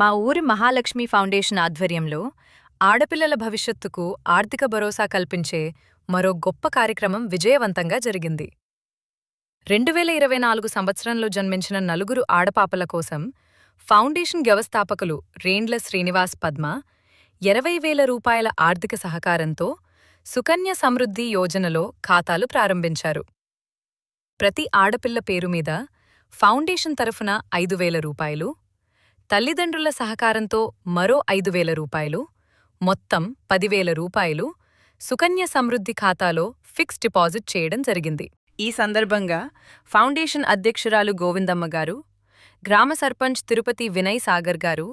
మా ఊరి మహాలక్ష్మి ఫౌండేషన్ ఆధ్వర్యంలో ఆడపిల్లల భవిష్యత్తుకు ఆర్థిక భరోసా కల్పించే మరో గొప్ప కార్యక్రమం విజయవంతంగా జరిగింది. 2024 సంవత్సరంలో జన్మించిన నలుగురు ఆడపాపల కోసం ఫౌండేషన్ వ్యవస్థాపకులు రేండ్ల శ్రీనివాస్ పద్మ 20,000 రూపాయల ఆర్థిక సహకారంతో సుకన్య సమృద్ధి యోజనలో ఖాతాలు ప్రారంభించారు. ప్రతి ఆడపిల్ల పేరుమీద ఫౌండేషన్ తరఫున 5,000 రూపాయలు, తల్లిదండ్రుల సహకారంతో మరో 5,000 రూపాయలు, మొత్తం 10,000 రూపాయలు సుకన్య సమృద్ధి ఖాతాలో ఫిక్స్ డిపాజిట్ చేయడం జరిగింది. ఈ సందర్భంగా ఫౌండేషన్ అధ్యక్షురాలు గోవిందమ్మ గారు, గ్రామ సర్పంచ్ తిరుపతి వినయ్ సాగర్ గారు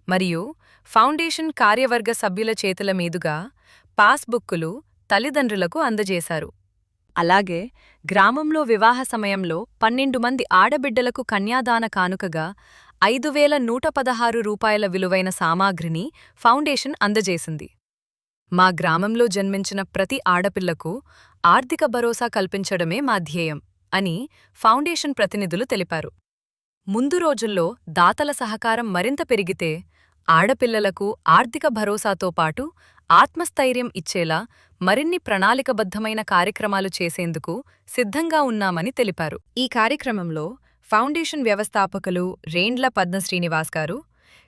మరియు ఫౌండేషన్ కార్యవర్గ సభ్యుల చేతుల మీదుగా పాస్బుక్కులు తల్లిదండ్రులకు అందజేశారు. అలాగే గ్రామంలో వివాహ సమయంలో 12 మంది ఆడబిడ్డలకు కన్యాదాన కానుకగా 5,116 రూపాయల విలువైన సామాగ్రిని ఫౌండేషన్ అందజేసింది. మా గ్రామంలో జన్మించిన ప్రతి ఆడపిల్లకు ఆర్థిక భరోసా కల్పించడమే మా ధ్యేయం అని ఫౌండేషన్ ప్రతినిధులు తెలిపారు. ముందు రోజుల్లో దాతల సహకారం మరింత పెరిగితే ఆడపిల్లలకు ఆర్థిక భరోసాతో పాటు ఆత్మస్థైర్యం ఇచ్చేలా మరిన్ని ప్రణాళికబద్ధమైన కార్యక్రమాలు చేసేందుకు సిద్ధంగా ఉన్నామని తెలిపారు. ఈ కార్యక్రమంలో ఫౌండేషన్ వ్యవస్థాపకులు రేండ్ల పద్మ శ్రీనివాస్ గారు,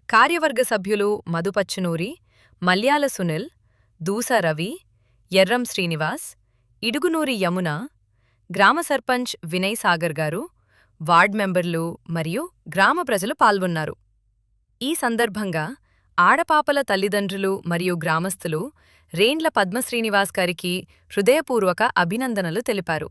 కార్యవర్గ సభ్యులు మధుపచ్చునూరి, మల్యాల సునిల్, దూస రవి, ఎర్రం శ్రీనివాస్, ఇడుగునూరి యమున, గ్రామ సర్పంచ్ వినయ్ సాగర్ గారు, వార్డ్ మెంబర్లు మరియు గ్రామ ప్రజలు పాల్గొన్నారు. ఈ సందర్భంగా ఆడపాపల తల్లిదండ్రులు మరియు గ్రామస్తులు రేండ్ల పద్మ శ్రీనివాస్ గారికి హృదయపూర్వక అభినందనలు తెలిపారు.